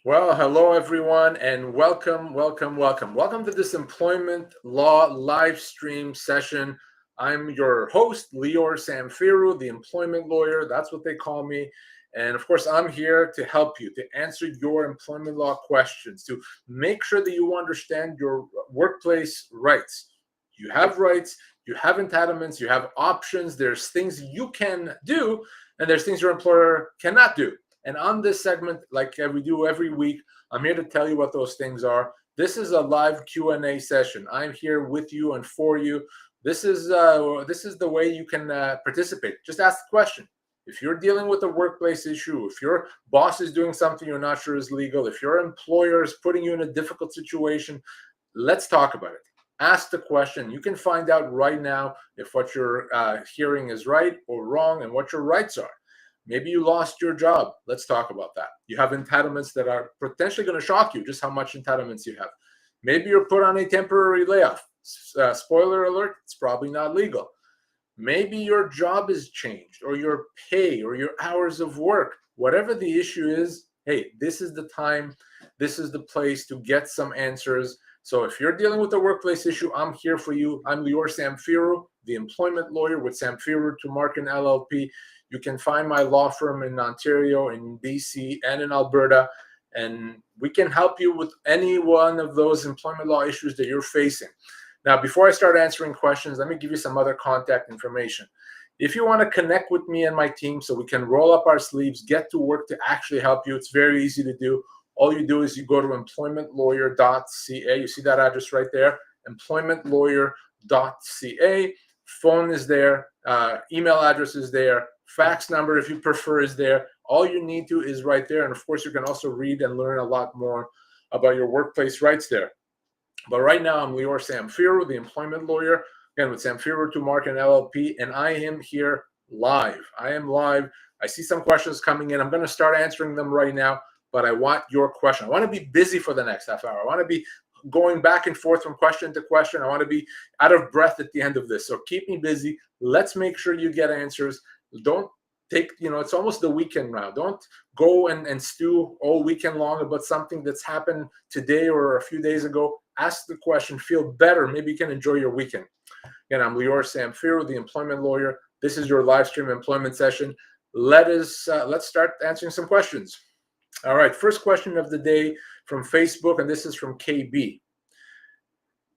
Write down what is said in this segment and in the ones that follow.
Well, hello everyone, and welcome to this employment law live stream session. I'm your host, Lior Samfiru, the employment lawyer. That's what they call me. And of course, I'm here to help you, to answer your employment law questions, to make sure that you understand your workplace rights. You have rights, you have entitlements, you have options. There's things you can do, and there's things your employer cannot do. And on this segment, like we do every week, I'm here to tell you what those things are. This is a live Q&A session. I'm here with you and for you. This is the way you can participate. Just ask the question. If you're dealing with a workplace issue, if your boss is doing something you're not sure is legal, if your employer is putting you in a difficult situation, let's talk about it. Ask the question. You can find out right now if what you're hearing is right or wrong and what your rights are. Maybe you lost your job. Let's talk about that. You have entitlements that are potentially going to shock you, just how much entitlements you have. Maybe you're put on a temporary layoff. Spoiler alert, it's probably not legal. Maybe your job is changed, or your pay, or your hours of work. Whatever the issue is, hey, this is the time, this is the place to get some answers. So if you're dealing with a workplace issue, I'm here for you. I'm Lior Samfiru, the employment lawyer with Samfiru Tumarkin LLP. You can find my law firm in Ontario, in BC, and in Alberta, and we can help you with any one of those employment law issues that you're facing. Now, before I start answering questions, let me give you some other contact information. If you want to connect with me and my team so we can roll up our sleeves, get to work to actually help you, it's very easy to do. All you do is you go to employmentlawyer.ca. You see that address right there, employmentlawyer.ca. Phone is there, email address is there, fax number if you prefer is there. All you need to is right there. And of course, you can also read and learn a lot more about your workplace rights there. But right now, I'm Lior Samfiru, the employment lawyer, again with Samfiru Tumarkin LLP, and I am here live. I am live. I see some questions coming in. I'm going to start answering them right now, but I want your question. I want to be busy for the next half hour. I want to be going back and forth from question to question. I want to be out of breath at the end of this. So keep me busy. Let's make sure you get answers. Don't take, it's almost the weekend now. Don't go and stew all weekend long about something that's happened today or a few days ago. Ask the question, feel better. Maybe you can enjoy your weekend. Again, I'm Lior Samfiru, the employment lawyer. This is your live stream employment session. Let's start answering some questions. All right, first question of the day from Facebook, and this is from KB.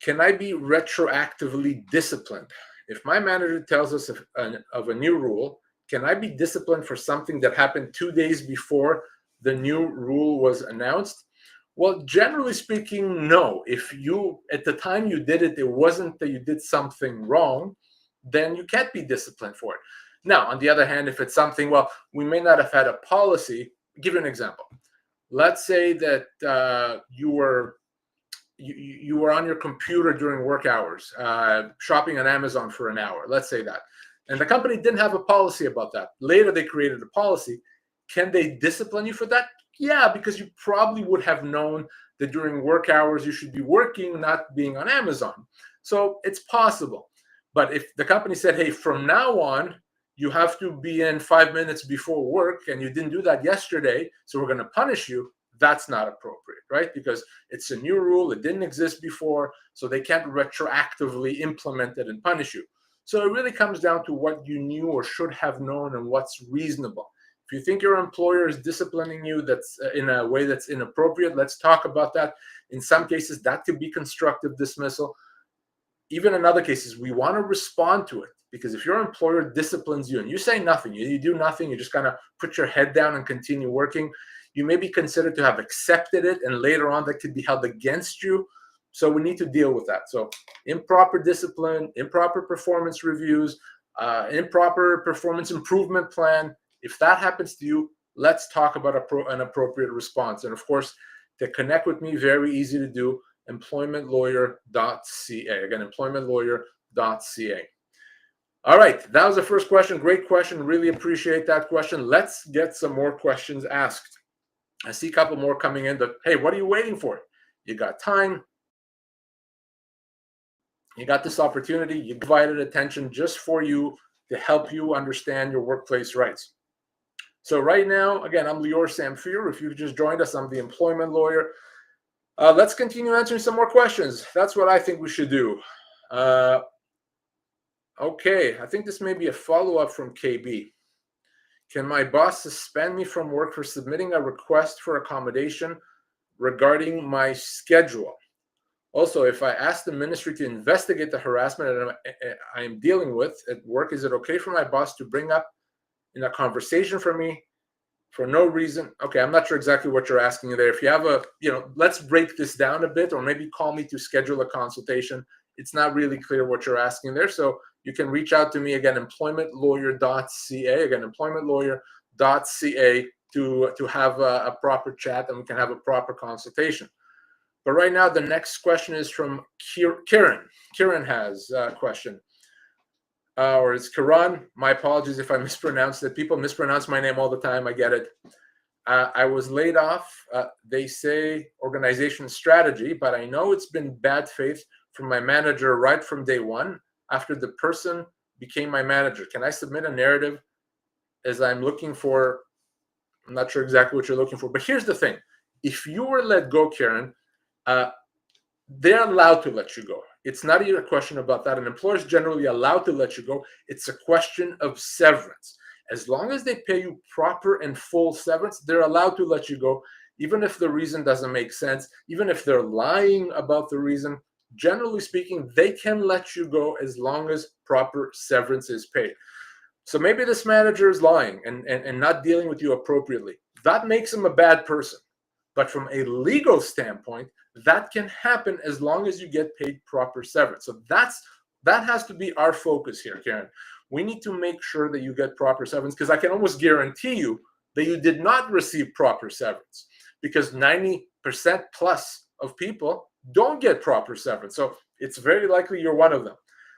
Can I be retroactively disciplined? If my manager tells us of a new rule, can I be disciplined for something that happened 2 days before the new rule was announced? Well, generally speaking, no. If you, at the time you did it, it wasn't that you did something wrong, then you can't be disciplined for it. Now, on the other hand, if it's something, well, we may not have had a policy. I'll give you an example. Let's say that you were on your computer during work hours, shopping on Amazon for an hour. Let's say that. And the company didn't have a policy about that. Later, they created a policy. Can they discipline you for that? Yeah, because you probably would have known that during work hours you should be working, not being on Amazon. So it's possible. But if the company said, hey, from now on, you have to be in 5 minutes before work and you didn't do that yesterday, so we're going to punish you, that's not appropriate, right? Because it's a new rule, it didn't exist before, so they can't retroactively implement it and punish you. So it really comes down to what you knew or should have known and what's reasonable. If you think your employer is disciplining you that's in a way that's inappropriate, let's talk about that. In some cases, that could be constructive dismissal. Even in other cases, we want to respond to it, because if your employer disciplines you and you say nothing, you do nothing, you just kind of put your head down and continue working, you may be considered to have accepted it, and later on that could be held against you. So we need to deal with that. So improper discipline, improper performance reviews, improper performance improvement plan. If that happens to you, let's talk about an appropriate response. And of course, to connect with me, very easy to do, employmentlawyer.ca. Again, employmentlawyer.ca. All right, that was the first question. Great question. Really appreciate that question. Let's get some more questions asked. I see a couple more coming in, but hey, what are you waiting for? You got time. You got this opportunity. You provided attention just for you to help you understand your workplace rights. So right now, again, I'm Lior Samfiru. If you've just joined us, I'm the employment lawyer. Let's continue answering some more questions. That's what I think we should do. Okay, I think this may be a follow-up from KB. Can my boss suspend me from work for submitting a request for accommodation regarding my schedule? Also, if I ask the ministry to investigate the harassment that I am dealing with at work, is it okay for my boss to bring up in a conversation for me for no reason? Okay, I'm not sure exactly what you're asking there. If you have let's break this down a bit, or maybe call me to schedule a consultation. It's not really clear what you're asking there. So you can reach out to me again, employmentlawyer.ca, again, employmentlawyer.ca to have a proper chat, and we can have a proper consultation. But right now, the next question is from Kieran. Kieran has a question. Or it's Kiran. My apologies if I mispronounced it. People mispronounce my name all the time. I get it. I was laid off. They say organization strategy, but I know it's been bad faith from my manager right from day one after the person became my manager. Can I submit a narrative as I'm looking for? I'm not sure exactly what you're looking for, but here's the thing. If you were let go, Karen, they're allowed to let you go. It's not even a question about that. An employer is generally allowed to let you go. It's a question of severance. As long as they pay you proper and full severance, they're allowed to let you go, even if the reason doesn't make sense, even if they're lying about the reason. Generally speaking, they can let you go as long as proper severance is paid. So maybe this manager is lying and not dealing with you appropriately. That makes him a bad person. But from a legal standpoint, that can happen as long as you get paid proper severance. So that has to be our focus here, Karen. We need to make sure that you get proper severance, because I can almost guarantee you that you did not receive proper severance, because 90% plus of people don't get proper severance. So it's very likely you're one of them.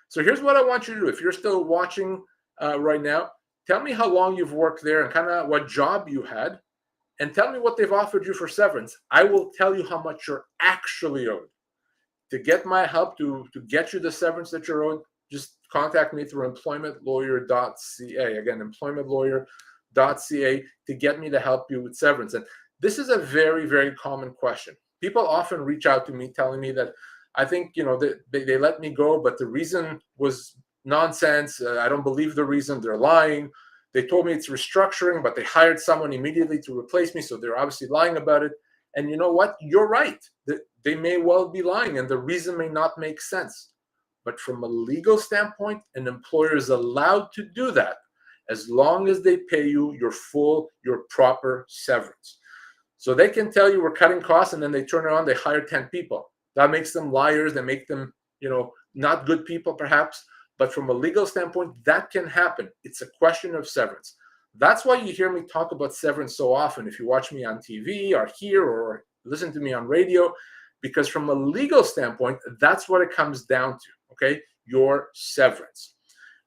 So here's what I want you to do. If you're still watching right now, tell me how long you've worked there and kind of what job you had, and tell me what they've offered you for severance. I will tell you how much you're actually owed. To get my help to get you the severance that you're owed, just contact me through employmentlawyer.ca. Again, employmentlawyer.ca to get me to help you with severance. And this is a very, very common question. People often reach out to me telling me that I think, they let me go, but the reason was nonsense. I don't believe the reason. They're lying. They told me it's restructuring, but they hired someone immediately to replace me. So they're obviously lying about it. And you know what? You're right. They may well be lying, and the reason may not make sense. But from a legal standpoint, an employer is allowed to do that as long as they pay you your proper severance. So they can tell you we're cutting costs, and then they turn around, they hire 10 people. That makes them liars. They make them, not good people perhaps. But from a legal standpoint, that can happen. It's a question of severance. That's why you hear me talk about severance so often. If you watch me on TV or here or listen to me on radio, because from a legal standpoint, that's what it comes down to, okay? Your severance.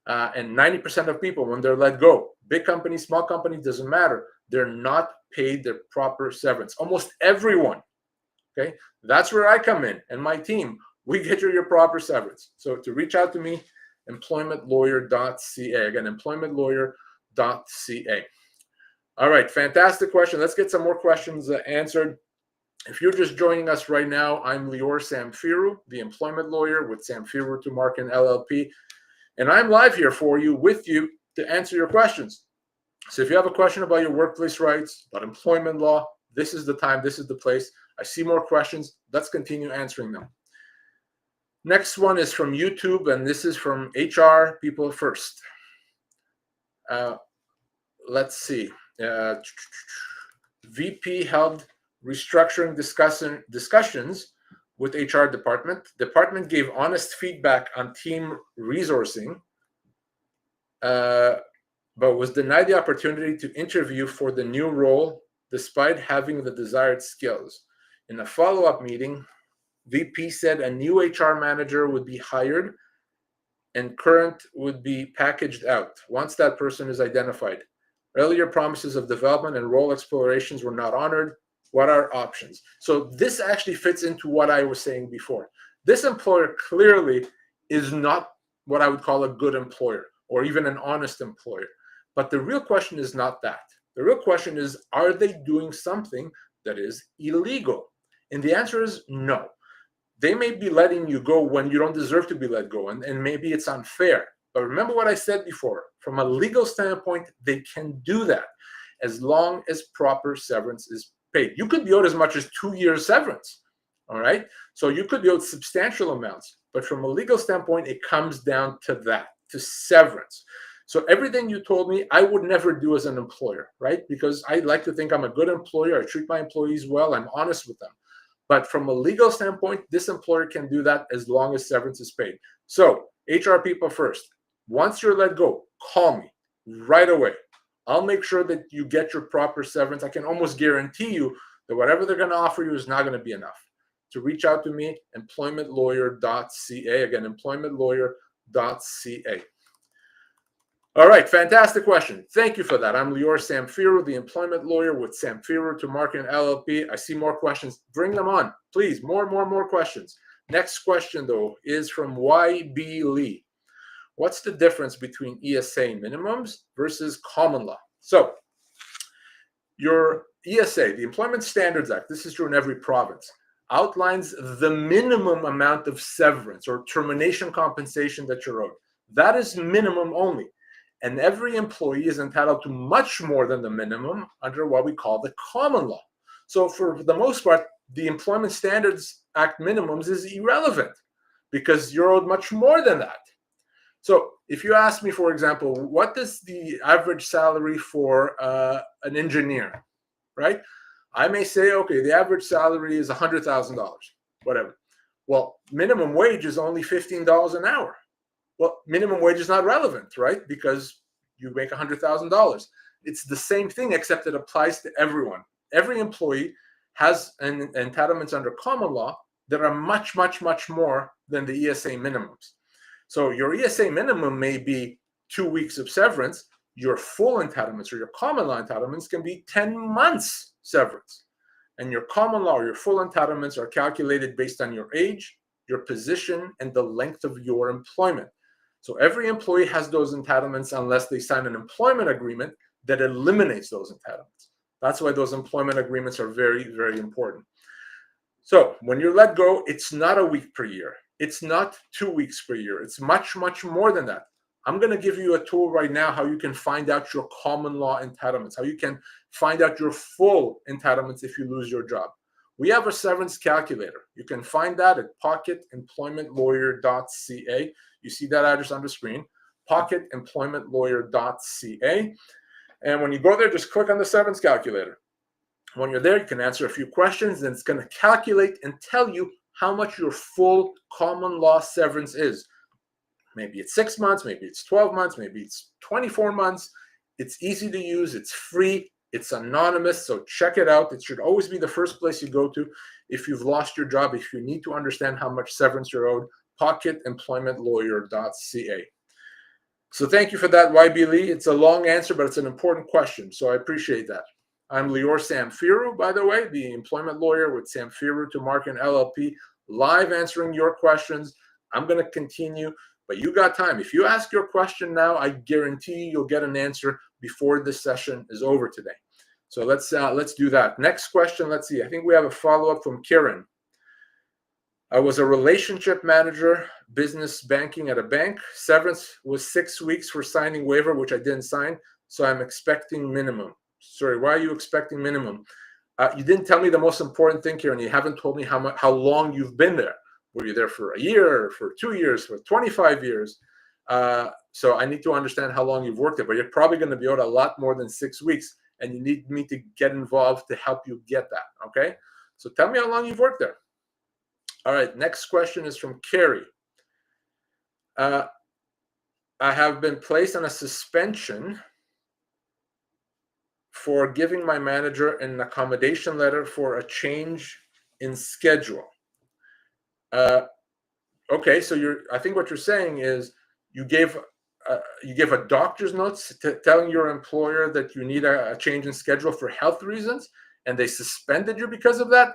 And 90% of people, when they're let go, big company, small company, doesn't matter. They're not paid their proper severance. Almost everyone, okay? That's where I come in and my team. We get you your proper severance. So to reach out to me, employmentlawyer.ca. Again, employmentlawyer.ca. All right, fantastic question. Let's get some more questions answered. If you're just joining us right now, I'm Lior Samfiru, the employment lawyer with Samfiru Tumarkin LLP, and I'm live here for you, with you, to answer your questions. So if you have a question about your workplace rights, about employment law, this is the time, this is the place. I see more questions. Let's continue answering them. Next one is from YouTube, and this is from HR People First. Let's see. VP held restructuring discussions with HR department. Department gave honest feedback on team resourcing, but was denied the opportunity to interview for the new role despite having the desired skills. In a follow-up meeting, VP said a new HR manager would be hired and current would be packaged out once that person is identified. Earlier promises of development and role explorations were not honored. What are options? So this actually fits into what I was saying before. This employer clearly is not what I would call a good employer or even an honest employer. But the real question is not that. The real question is, are they doing something that is illegal? And the answer is no. They may be letting you go when you don't deserve to be let go, and maybe it's unfair. But remember what I said before, from a legal standpoint, they can do that as long as proper severance is paid. You could be owed as much as 2 years severance, all right? So you could be owed substantial amounts, but from a legal standpoint, it comes down to that, to severance. So everything you told me, I would never do as an employer, right? Because I like to think I'm a good employer. I treat my employees well. I'm honest with them. But from a legal standpoint, this employer can do that as long as severance is paid. So HR people first, once you're let go, call me right away. I'll make sure that you get your proper severance. I can almost guarantee you that whatever they're going to offer you is not going to be enough. To reach out to me, employmentlawyer.ca. Again, employmentlawyer.ca. All right, fantastic question. Thank you for that. I'm Lior Samfiru, the employment lawyer with Samfiru Tumarkin LLP. I see more questions. Bring them on, please. More questions. Next question, though, is from YB Lee. What's the difference between ESA minimums versus common law? So your ESA, the Employment Standards Act, this is true in every province, outlines the minimum amount of severance or termination compensation that you're owed. That is minimum only. And every employee is entitled to much more than the minimum under what we call the common law. So for the most part, the Employment Standards Act minimums is irrelevant because you're owed much more than that. So if you ask me, for example, what is the average salary for an engineer, right? I may say, okay, the average salary is $100,000, whatever. Well, minimum wage is only $15 an hour. Well, minimum wage is not relevant, right? Because you make $100,000. It's the same thing, except it applies to everyone. Every employee has entitlements under common law that are much more than the ESA minimums. So your ESA minimum may be 2 weeks of severance. Your full entitlements or your common law entitlements can be 10 months severance. And your common law or your full entitlements are calculated based on your age, your position, and the length of your employment. So every employee has those entitlements unless they sign an employment agreement that eliminates those entitlements. That's why those employment agreements are very important. So when you're let go, it's not a week per year. It's not 2 weeks per year. It's much more than that. I'm going to give you a tool right now how you can find out your common law entitlements, how you can find out your full entitlements if you lose your job. We have a severance calculator. You can find that at pocketemploymentlawyer.ca. You see that address on the screen, pocketemploymentlawyer.ca. And when you go there, just click on the severance calculator. When you're there, you can answer a few questions, and it's going to calculate and tell you how much your full common law severance is. Maybe it's 6 months, maybe it's 12 months, maybe it's 24 months. It's easy to use, it's free, it's anonymous, so check it out. It should always be the first place you go to if you've lost your job, if you need to understand how much severance you're owed, pocketemploymentlawyer.ca. So thank you for that, YB Lee. It's a long answer, but it's an important question, so I appreciate that. I'm Lior Samfiru, by the way, the employment lawyer with Samfiru Tumarkin LLP, live answering your questions. I'm going to continue, but you got time. If you ask your question now, I guarantee you'll get an answer before this session is over today. So let's do that. Next question, let's see. I think we have a follow-up from Karen. I was a relationship manager, business banking at a bank. Severance was 6 weeks for signing waiver, which I didn't sign, so I'm expecting minimum. Sorry, why are you expecting minimum? You didn't tell me the most important thing here, and you haven't told me how long you've been there. Were you there for a year, for 2 years, for 25 years? So I need to understand how long you've worked there, but you're probably going to be owed a lot more than 6 weeks, and you need me to get involved to help you get that, okay? So tell me how long you've worked there. All right, next question is from Carrie. I have been placed on a suspension for giving my manager an accommodation letter for a change in schedule. Okay, so I think what you're saying is you gave a doctor's notes telling your employer that you need a change in schedule for health reasons, and they suspended you because of that.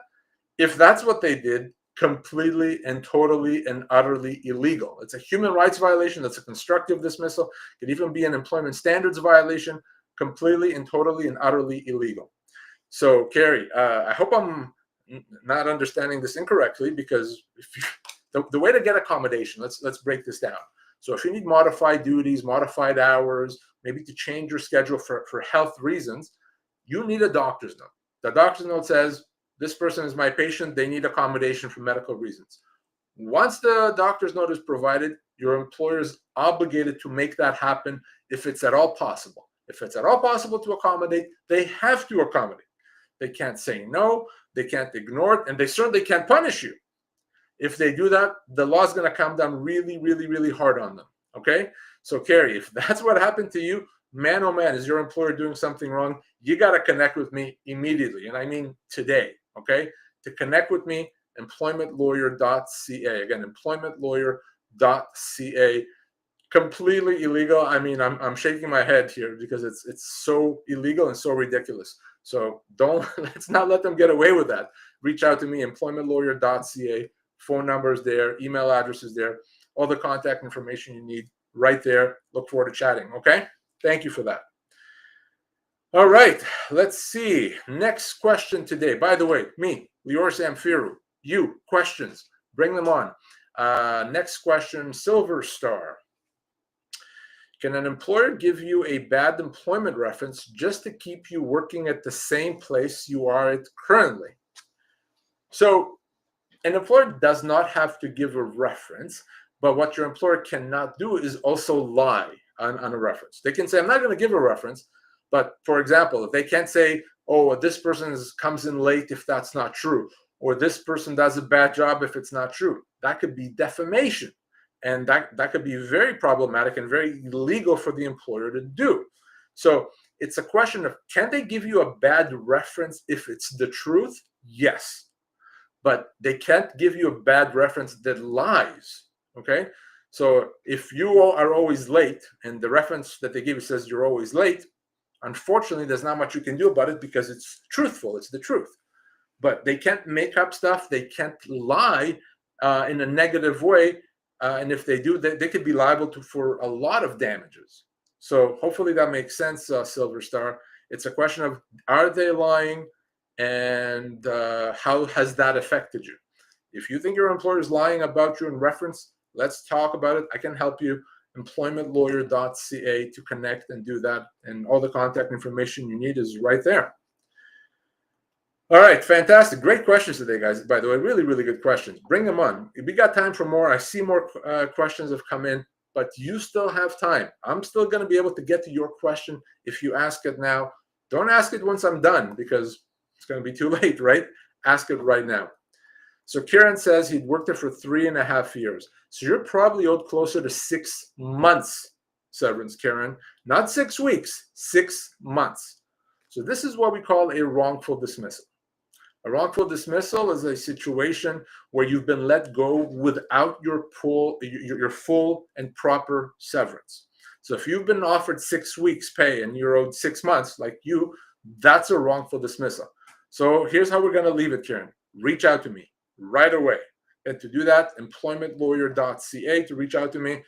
If that's what they did, completely and totally and utterly illegal. It's a human rights violation. That's a constructive dismissal. It could even be an employment standards violation. completely and totally and utterly illegal. So, Carrie, I hope I'm not understanding this incorrectly, because if you, the way to get accommodation, let's break this down. So if you need modified duties, modified hours, maybe to change your schedule for health reasons, you need a doctor's note. The doctor's note says, this person is my patient, they need accommodation for medical reasons. Once the doctor's note is provided, your employer is obligated to make that happen if it's at all possible. If it's at all possible to accommodate, they have to accommodate. They can't say no, they can't ignore it, and they certainly can't punish you. If they do that, the law is going to come down really, really, really hard on them. Okay? So, Carrie, if that's what happened to you, man, oh man, is your employer doing something wrong? You got to connect with me immediately. And I mean today. Okay? To connect with me, employmentlawyer.ca. Again, employmentlawyer.ca. Completely illegal. I mean, I'm shaking my head here because it's so illegal and so ridiculous. So let's not let them get away with that. Reach out to me, employmentlawyer.ca. Phone numbers there, email addresses there, all the contact information you need right there. Look forward to chatting. Okay? Thank you for that. All right, let's see. Next question today. By the way, me, Lior Samfiru, you, questions, bring them on. Next question, Silver Star. Can an employer give you a bad employment reference just to keep you working at the same place you are at currently? So an employer does not have to give a reference, but what your employer cannot do is also lie on a reference. They can say, I'm not going to give a reference, but for example, if they can't say, oh, this person comes in late if that's not true, or this person does a bad job if it's not true, that could be defamation. And that could be very problematic and very illegal for the employer to do. So it's a question of, can they give you a bad reference if it's the truth? Yes. But they can't give you a bad reference that lies, okay? So if you are always late and the reference that they give you says you're always late, unfortunately, there's not much you can do about it because it's truthful, it's the truth. But they can't make up stuff, they can't lie in a negative way, and if they do, they could be liable for a lot of damages. So hopefully that makes sense, Silver Star. It's a question of, are they lying? And how has that affected you? If you think your employer is lying about you in reference, let's talk about it. I can help you. Employmentlawyer.ca to connect and do that. And all the contact information you need is right there. All right, fantastic. Great questions today, guys. By the way, really, really good questions. Bring them on. We got time for more. I see more questions have come in, but you still have time. I'm still going to be able to get to your question if you ask it now. Don't ask it once I'm done because it's going to be too late, right? Ask it right now. So Kieran says he'd worked there for 3.5 years. So you're probably owed closer to 6 months severance, Kieran. Not 6 weeks, 6 months. So this is what we call a wrongful dismissal. A wrongful dismissal is a situation where you've been let go without your full and proper severance. So if you've been offered 6 weeks pay and you're owed 6 months, like you, that's a wrongful dismissal. So here's how we're going to leave it, Karen. Reach out to me right away. And to do that, employmentlawyer.ca to reach out to me.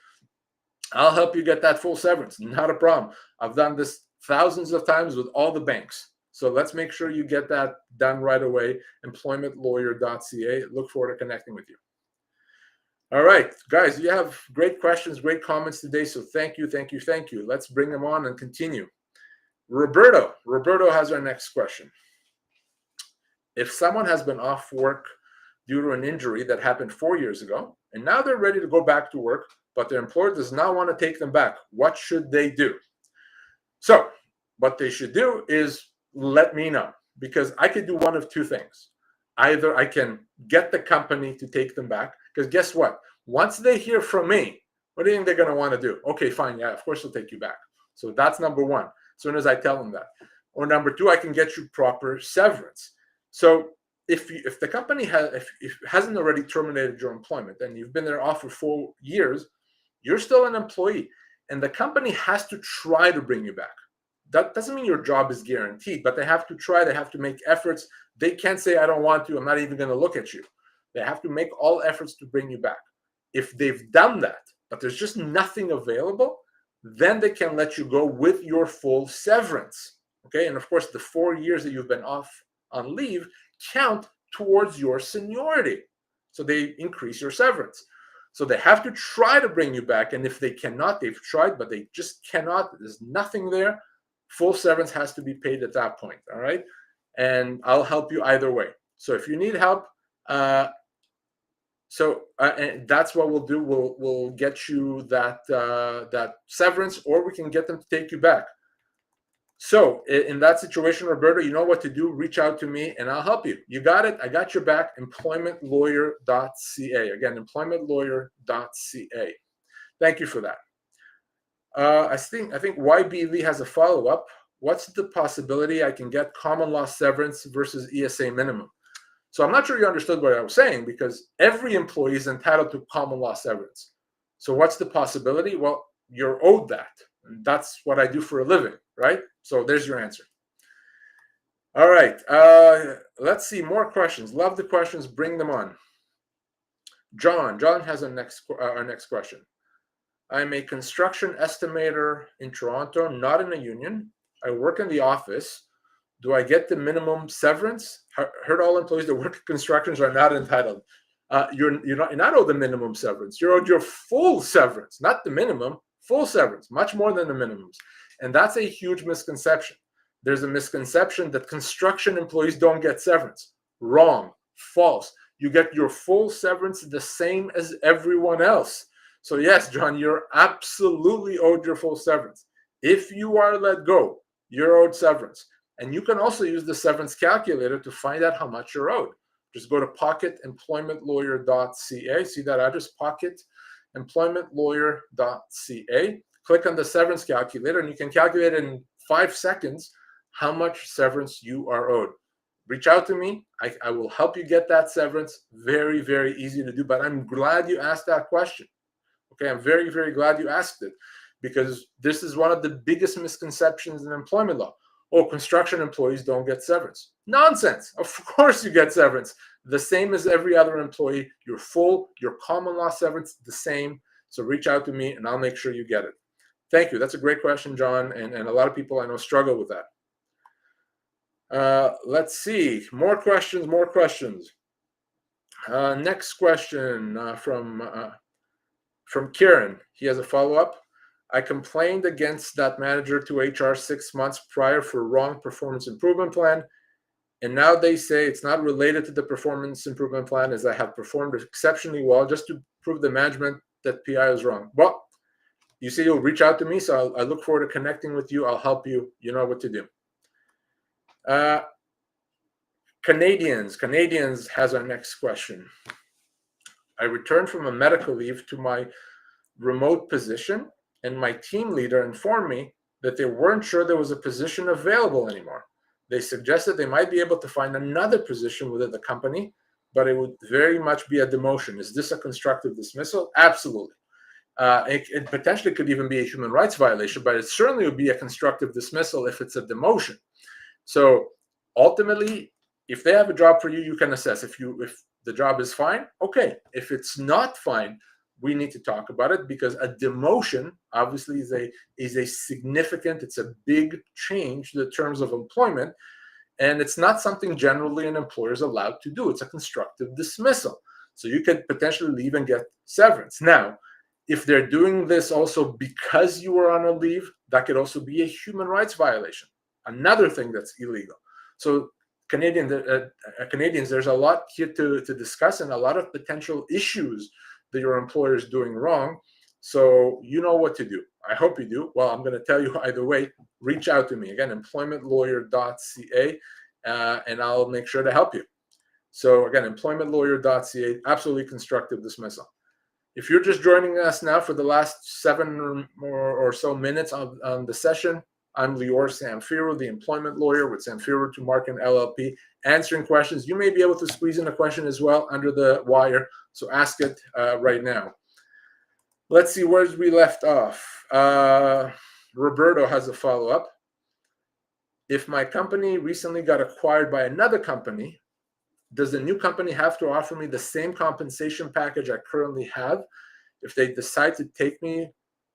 I'll help you get that full severance. Not a problem. I've done this thousands of times with all the banks. So let's make sure you get that done right away. Employmentlawyer.ca. Look forward to connecting with you. All right, guys, you have great questions, great comments today. So thank you, thank you, thank you. Let's bring them on and continue. Roberto has our next question. If someone has been off work due to an injury that happened 4 years ago, and now they're ready to go back to work, but their employer does not want to take them back, what should they do? So what they should do is let me know, because I could do one of two things. Either I can get the company to take them back, because guess what? Once they hear from me, what do you think they're going to want to do? Okay, fine. Yeah, of course they'll take you back. So that's number one, as soon as I tell them that. Or number two, I can get you proper severance. So if the company hasn't already terminated your employment and you've been there off for 4 years, you're still an employee. And the company has to try to bring you back. That doesn't mean your job is guaranteed, but they have to try. They have to make efforts. They can't say, I don't want to. I'm not even going to look at you. They have to make all efforts to bring you back. If they've done that, but there's just nothing available, then they can let you go with your full severance. Okay, and of course, the 4 years that you've been off on leave count towards your seniority. So they increase your severance. So they have to try to bring you back. And if they cannot, they've tried, but they just cannot, there's nothing there, full severance has to be paid at that point. All right. And I'll help you either way. So if you need help, and that's what we'll do. We'll get you that severance, or we can get them to take you back. So in that situation, Roberto, you know what to do. Reach out to me and I'll help you. You got it. I got your back. Employmentlawyer.ca. Again, employmentlawyer.ca. Thank you for that. I think YB Lee has a follow-up. What's the possibility I can get common law severance versus ESA minimum? So I'm not sure you understood what I was saying, because every employee is entitled to common law severance. So what's the possibility? Well, you're owed that. And that's what I do for a living, right? So there's your answer. All right. Let's see more questions. Love the questions. Bring them on. John has our next question. I'm a construction estimator in Toronto, not in a union. I work in the office. Do I get the minimum severance? Heard all employees that work in constructions are not entitled. You're not owed the minimum severance. You're owed your full severance, not the minimum, full severance, much more than the minimums. And that's a huge misconception. There's a misconception that construction employees don't get severance. Wrong, false. You get your full severance the same as everyone else. So yes, John, you're absolutely owed your full severance. If you are let go, you're owed severance. And you can also use the severance calculator to find out how much you're owed. Just go to pocketemploymentlawyer.ca. See that address, pocketemploymentlawyer.ca. Click on the severance calculator, and you can calculate in 5 seconds how much severance you are owed. Reach out to me. I will help you get that severance. Very, very easy to do. But I'm glad you asked that question. Okay, I'm very, very glad you asked it, because this is one of the biggest misconceptions in employment law. Oh, construction employees don't get severance. Nonsense. Of course you get severance. The same as every other employee. Your common law severance, the same. So reach out to me and I'll make sure you get it. Thank you. That's a great question, John. And a lot of people I know struggle with that. Let's see. More questions. Next question from Kieran. He has a follow-up. I complained against that manager to HR 6 months prior for wrong performance improvement plan. And now they say it's not related to the performance improvement plan, as I have performed exceptionally well, just to prove the management that PI is wrong. Well, you say you'll reach out to me, so I look forward to connecting with you. I'll help you. You know what to do. Canadians has our next question. I returned from a medical leave to my remote position, and my team leader informed me that they weren't sure there was a position available anymore. They suggested they might be able to find another position within the company, but it would very much be a demotion. Is this a constructive dismissal? Absolutely. It potentially could even be a human rights violation, but it certainly would be a constructive dismissal if it's a demotion. So ultimately, if they have a job for you, you can assess if the job is fine. Okay. If it's not fine, we need to talk about it, because a demotion obviously is a significant, it's a big change to the terms of employment, and it's not something generally an employer is allowed to do. It's a constructive dismissal. So you could potentially leave and get severance. Now, if they're doing this also because you were on a leave, that could also be a human rights violation, another thing that's illegal. So Canadians, there's a lot here to discuss, and a lot of potential issues that your employer is doing wrong. So you know what to do. I hope you do. Well, I'm going to tell you either way. Reach out to me. Again, employmentlawyer.ca, and I'll make sure to help you. So again, employmentlawyer.ca, absolutely constructive dismissal. If you're just joining us now for the last 7 or so minutes on the session, I'm Lior Samfiru, the employment lawyer with Samfiru Tumarkin LLP, answering questions. You may be able to squeeze in a question as well under the wire, so ask it right now. Let's see where we left off. Roberto has a follow-up. If my company recently got acquired by another company, does the new company have to offer me the same compensation package I currently have if they decide to take me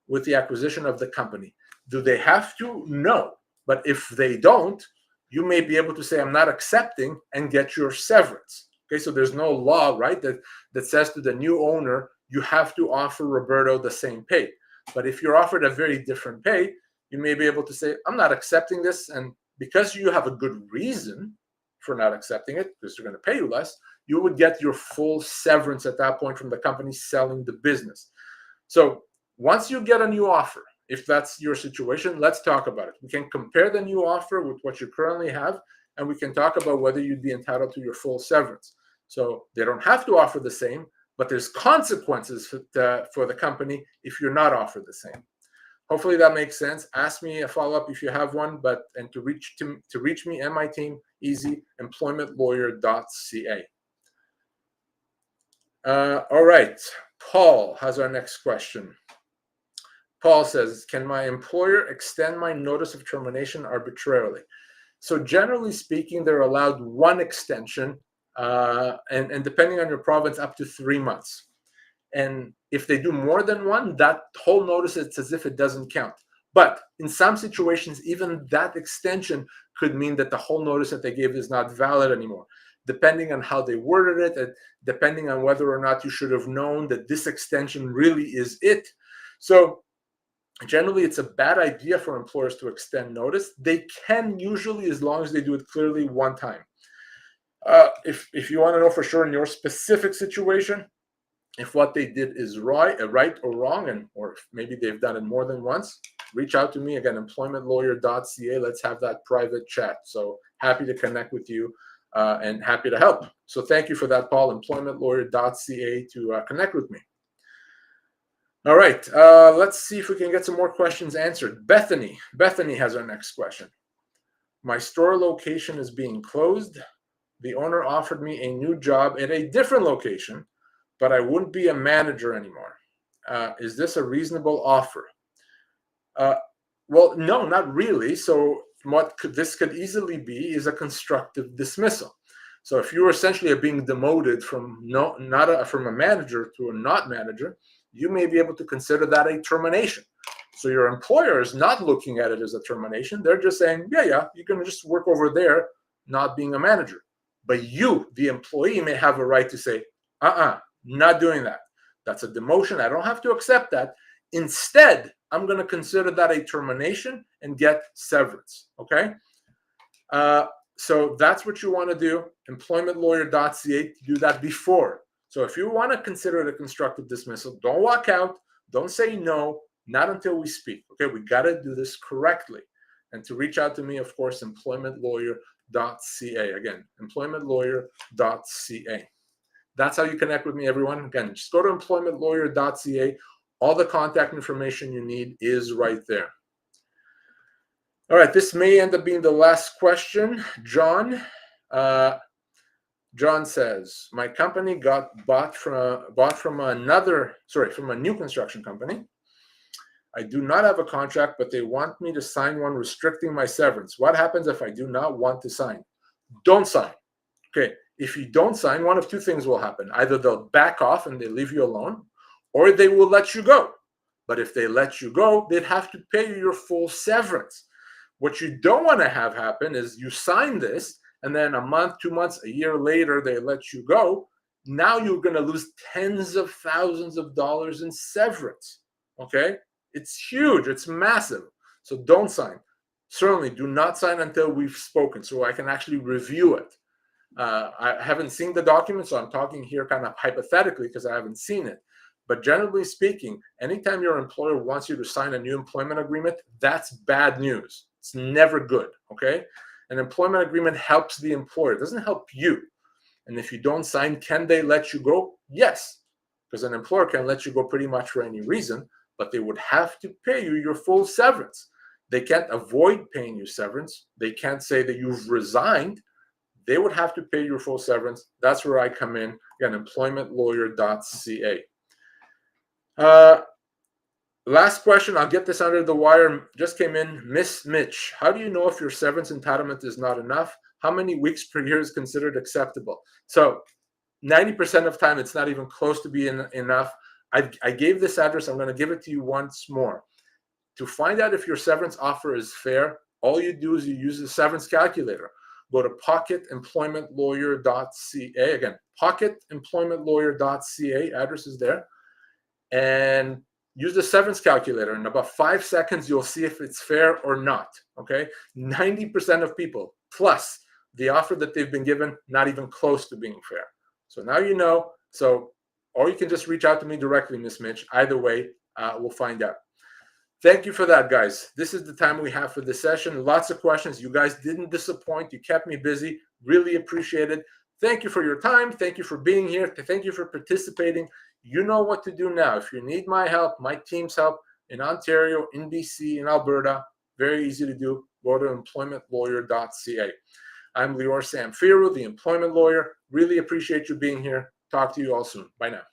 with the acquisition of the company. Do they have to? No. But if they don't, you may be able to say, I'm not accepting, and get your severance. Okay, so there's no law, right, that says to the new owner, you have to offer Roberto the same pay. But if you're offered a very different pay, you may be able to say, I'm not accepting this. And because you have a good reason for not accepting it, because they're going to pay you less, you would get your full severance at that point from the company selling the business. So once you get a new offer, if that's your situation, let's talk about it. We can compare the new offer with what you currently have, and we can talk about whether you'd be entitled to your full severance. So they don't have to offer the same, but there's consequences for the company if you're not offered the same. Hopefully that makes sense. Ask me a follow-up if you have one, and to reach me and my team, easy, employmentlawyer.ca. All right, Paul has our next question. Paul says, can my employer extend my notice of termination arbitrarily? So generally speaking, they're allowed one extension, and depending on your province, up to 3 months. And if they do more than one, that whole notice, it's as if it doesn't count. But in some situations, even that extension could mean that the whole notice that they gave is not valid anymore, depending on how they worded it, and depending on whether or not you should have known that this extension really is it. So generally, it's a bad idea for employers to extend notice. They can usually, as long as they do it clearly one time. If you want to know for sure in your specific situation, if what they did is right or wrong, or if maybe they've done it more than once, reach out to me. Again, employmentlawyer.ca. Let's have that private chat. So happy to connect with you and happy to help. So thank you for that, Paul. Employmentlawyer.ca to connect with me. All right, let's see if we can get some more questions answered. Bethany has our next question. My store location is being closed. The owner offered me a new job at a different location, but I wouldn't be a manager anymore. Is this a reasonable offer? Well, no, not really. So this could easily be is a constructive dismissal. So if you essentially are being demoted from from a manager to a not manager, you may be able to consider that a termination. So your employer is not looking at it as a termination. They're just saying, yeah, you're going to just work over there, not being a manager. But you, the employee, may have a right to say, not doing that. That's a demotion. I don't have to accept that. Instead, I'm going to consider that a termination and get severance, okay? So that's what you want to do. Employmentlawyer.ca to do that before. So if you want to consider it a constructive dismissal, don't walk out. Don't say no, not until we speak. Okay, we got to do this correctly. And to reach out to me, of course, employmentlawyer.ca. Again, employmentlawyer.ca. That's how you connect with me, everyone. Again, just go to employmentlawyer.ca. All the contact information you need is right there. All right, this may end up being the last question. John says, my company got bought from a new construction company. I do not have a contract, but they want me to sign one restricting my severance. What happens if I do not want to sign? Don't sign. Okay, if you don't sign, one of two things will happen. Either they'll back off and they leave you alone, or they will let you go. But if they let you go, they'd have to pay you your full severance. What you don't want to have happen is you sign this, and then a month, 2 months, a year later, they let you go. Now you're going to lose tens of thousands of dollars in severance. Okay? It's huge. It's massive. So don't sign. Certainly do not sign until we've spoken so I can actually review it. I haven't seen the document, so I'm talking here kind of hypothetically because I haven't seen it. But generally speaking, anytime your employer wants you to sign a new employment agreement, that's bad news. It's never good, okay? An employment agreement helps the employer. It doesn't help you. And if you don't sign, can they let you go? Yes, because an employer can let you go pretty much for any reason, but they would have to pay you your full severance. They can't avoid paying you severance. They can't say that you've resigned. They would have to pay your full severance. That's where I come in. Again, employmentlawyer.ca. Last question, I'll get this under the wire. Just came in. Miss Mitch, how do you know if your severance entitlement is not enough? How many weeks per year is considered acceptable? So 90% of time, it's not even close to being enough. I gave this address. I'm going to give it to you once more. To find out if your severance offer is fair, all you do is you use the severance calculator. Go to pocketemploymentlawyer.ca. Again, pocketemploymentlawyer.ca. Address is there. And use the severance calculator. In about 5 seconds, you'll see if it's fair or not. Okay? 90% of people, plus the offer that they've been given, not even close to being fair. So now you know. So, or you can just reach out to me directly, Miss Mitch. Either way, we'll find out. Thank you for that, guys. This is the time we have for this session. Lots of questions. You guys didn't disappoint. You kept me busy. Really appreciate it. Thank you for your time. Thank you for being here. Thank you for participating. You know what to do now. If you need my help, my team's help in Ontario, in BC, in Alberta, very easy to do. Go to employmentlawyer.ca. I'm Lior Samfiru, the employment lawyer. Really appreciate you being here. Talk to you all soon. Bye now.